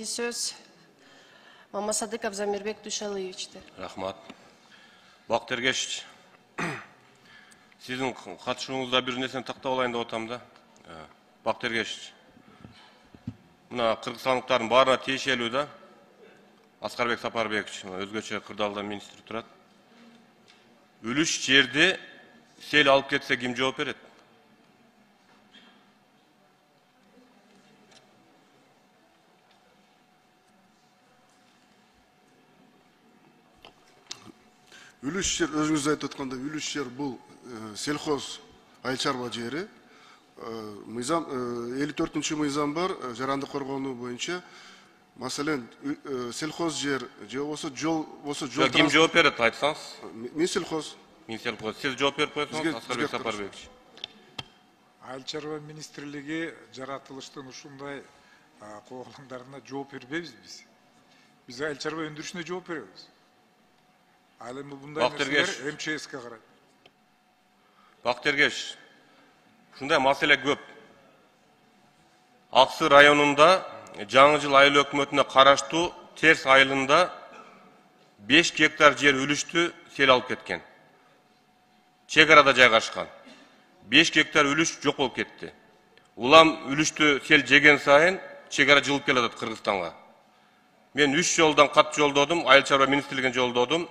Söz Мамасадыков Замирбек Душалыевичте. Рахмат. Бактергеш, сіздің қатышуыңызда бір нәрсені тақтап алайын деп отырмын да. Бактергеш, мына қырғызстандықтардың барына тиешелүү да. Аскарбек Сапарбекович, өзгөчө Кырдаалда министр турат. Үлүш жерде сел алып кетсе ким жооп берет? Үлүш жер, өзіңіз айтып отқанда, үлүш жер бұл сельхоз айыл чарба жері. 54-ші мыйзам бар, жаранды қорғауы бойынша. Мәселен, сельхоз жер, жол... Ким жооп берет, айтсаңыз? Мен сельхоз. Мен сельхоз. Сіз жооп беріп қойсаңыз, Аскарбек Сапарбекович. Айыл чарба министрлиги жаратылыштын ушундай коголаңдарына жооп бербейбиз біз. Біз айыл чарба өндүрүшүнө жооп беребиз. МЧС-ке қарайды. Бактергеш, шундай маселе көп. Аксы районунда жаңы жыл айыл өкмөтүнө караштуу Терс айылында 5 гектар жер үлүштү сел алып кеткен. Чек арада жайгашкан. 5 гектар үлүш жок болуп кетти. Улам үлүштү сел жеген сайын чек ара жылып келатат Кыргызстанга. Мен 3 жолдан кат жолдодум, айыл чарба министрлигине жолдодум.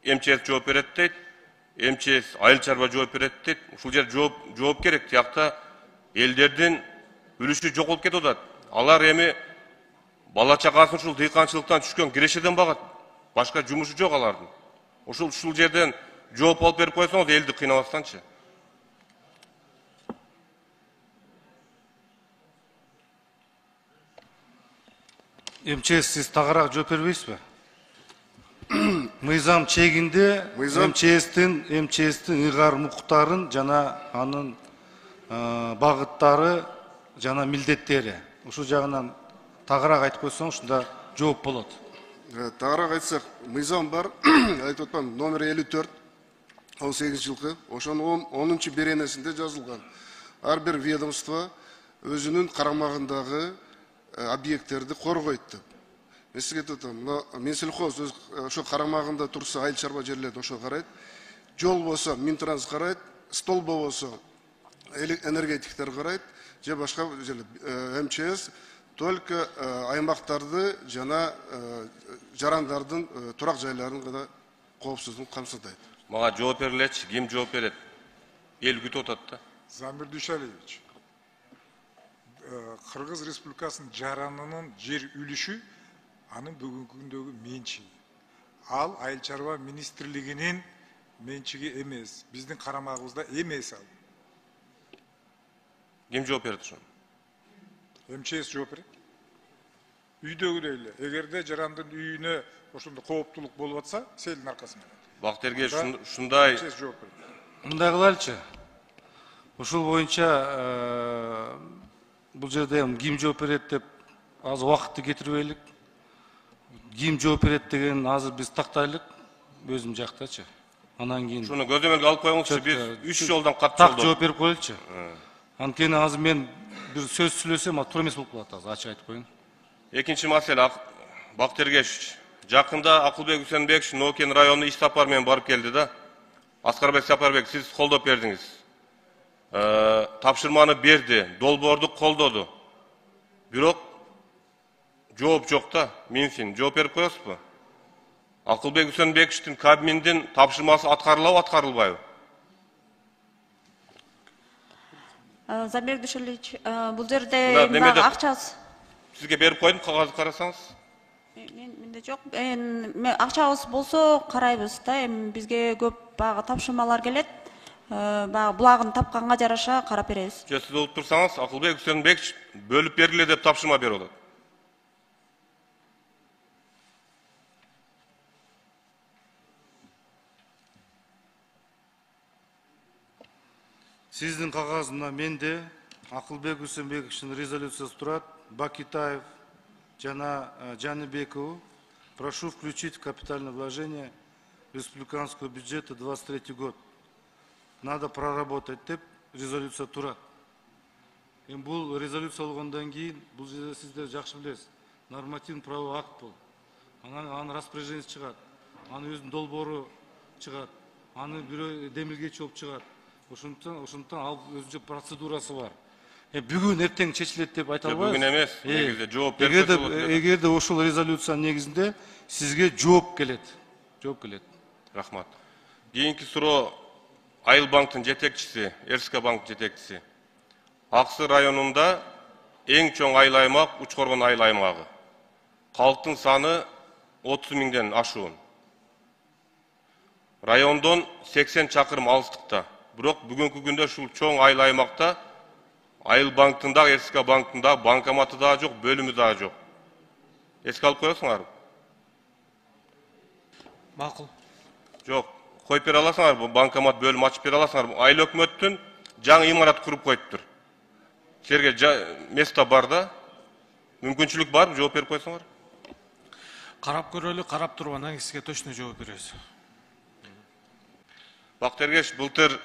МЧС жооп берет дейт, МЧС айыл чарба жооп берет дейт. Ушул жер жооп керек, тиякта элдердин үлүшү жок болуп кетип атат. Алар эми бала чакасын ушул дыйканчылыктан түшкөн кирешеден багат. Башка жумушу жок алардын. Ушул жерден жооп алып берип койсоңуз, элди кыйнабастанчы. МЧС сиз тагыраак жооп бербейсизби? Мыйзам чегинде МЧСтин ыйгар мукуктарын жана анын багыттары жана милдеттери. Ушул жагынан тагыраак айтып койсоң, ушунда жооп болот. Тагыраак айтсак, мыйзам бар, айтып атпам, номер 54 18-жылкы, ошонун 10-чы беренесинде жазылган. Ар бир ведомство өзүнүн карамагындагы объекттерди коргойт деп. Мен сельхоз ошо карамагында турса айыл чарба жерлерди ошо карайт. Жол болсо Минтранс карайт, стол болсо энергетиктер карайт, же башка жерлер. МЧС только аймактарды жана жарандардын турак жайларын гана коопсуздугун камсыздайт. Мага жооп берилечи, ким жооп берет? Эл күтүп атат да. Замир Душалиевич, Кыргыз Республикасынын жаранынын жер үлүшү анын бүгүнкү күндөгү менчиги. Ал айыл чарба министрлигинин менчиги эмес, биздин карамагыбызда эмес ал. Ким жооп берет ошону? МЧС жооп берет. Үйдөгүдөй эле. Эгерде жарандын үйүнө ошондой кооптулук болуп атса, селдин аркасында. Бактерге ушундай МЧС жооп берет. Мындай кылайлычы. Ушул боюнча бул жерде ким жооп берет деп аз убакытты кетирбейлик. Ким жооп берет деген азыр биз тактайлык өзүм жактачы. Анан кийин шуну көзөмөлгө алып коюңузчу, биз 3 жолдан кат жолдон жооп берип коелучу. Анткени азыр мен бир сөз сүйлөсөм, туура эмес болуп калат, азыр ачык айтып коеюн. Экинчи маселе, Бактергеш, жакында Акылбек Үсенбекович Нокен району иш сапар менен барып келди да. Аскарбек Сапарбек, сиз колдоп бердиңиз. Тапшырманы берди, долбоорду колдоду. Бирок жооп жок да, Минфин жооп берип коесузбу? Акылбек Үсенбековичтин Кабминдин тапшырмасы аткарылабы, аткарылбайбы? Замир Душалиевич, бул жерде акчасы сизге берип койдум, кагазды карасаңыз. Менде жок. Акчабыз болсо карайбыз да, бизге көп бага тапшырмалар келет. Булагын тапканга жараша карап беребиз. Сиз болуп турсаңыз, Акылбек Үсенбекович бөлүп бергиле деп тапшырма берип атат. Сиздин кагазында менде Акылбек Үсенбековичтин резолюциясы турат. Бакитаев жана Жаныбеков. Прошу включить в капитальное вложение республиканского бюджета 23 год. Надо проработать деп резолюция турат. Бул резолюция алгандан кийин, бул жерде сиздер жакшы билесиз. нормативный правовой акт бул. Анын распоряжениесі чыгат, анын өзүнүн долбоору чыгат, анын бирөө демилгечи болуп чыгат. Ошондуктан ал өзүнчө процедурасы бар. Бүгүн эртең чечилет деп айта албайбыз. Бүгүн эмес, негизде жооп берип болот. Эгерде ошол резолюциянын негизинде сизге жооп келет. Рахмат. Кийинки суроо Айыл банктын жетекчиси, Эрска банк жетекчиси. Аксы районунда эң чоң айыл аймак Учкоргон айыл аймагы. Калктын саны 30 миңден ашуун. Райондон 80 чакырым алыстыкта. Бирок бүгүнкү күндө ушул чоң айыл аймакта Айыл банктын да, Эрска банктын да банкоматы да жок, бөлүмү да жок. Эске алып коесуңарбы? Макул. Жок. Коюп бере аласыңарбы? Банкомат бөлүм ачып бере аласыңарбы? Айыл өкмөттүн жаңы имарат куруп коюптур. Силерге место бар да, мүмкүнчүлүк барбы? Жооп берип койсоңор. Карап көрөлү, карап туруп анан сизге точно жооп беребиз. Бактергеш былтыр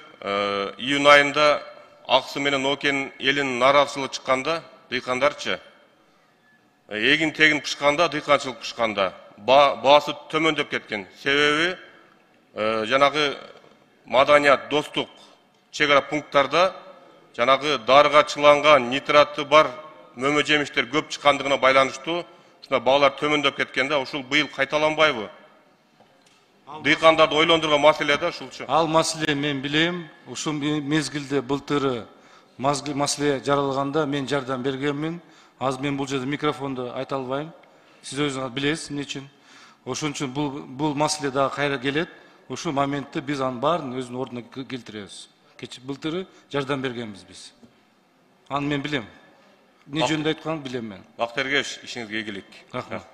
июнь айында Аксы менен Окен элинин нааразычылыгы чыкканда, дыйкандарчы эгин тегин кышканда, дыйканчылык кышканда баасы төмөндөп кеткен. Себеби жанагы маданият, достук чек ара пункттарда жанагы дарыга чыланган, нитраты бар мөмө жемиштер көп чыккандыгына байланыштуу ушуна баалар төмөндөп кеткенде, ушул быйыл кайталанбайбы? Дыйкандарды ойлондурган маселе да ушулчу. Ал маселе мен билем. Ушул мезгилде былтыры маселе жаралганда мен жардам бергенмин. Азыр мен бул жерде микрофондо айта албайм. Сиз өзүңүз билесиз эмне үчүн. Ошон үчүн бул маселе дагы кайра келет. Ушул моментте биз анын баарын өзүнүн ордуна келтиребиз. Былтыры жардам бергенбиз биз. Аны мен билем. Эмне жөнүндө айтканын билем мен. Бактергеш, ишиңизге ийгилик. Рахмат.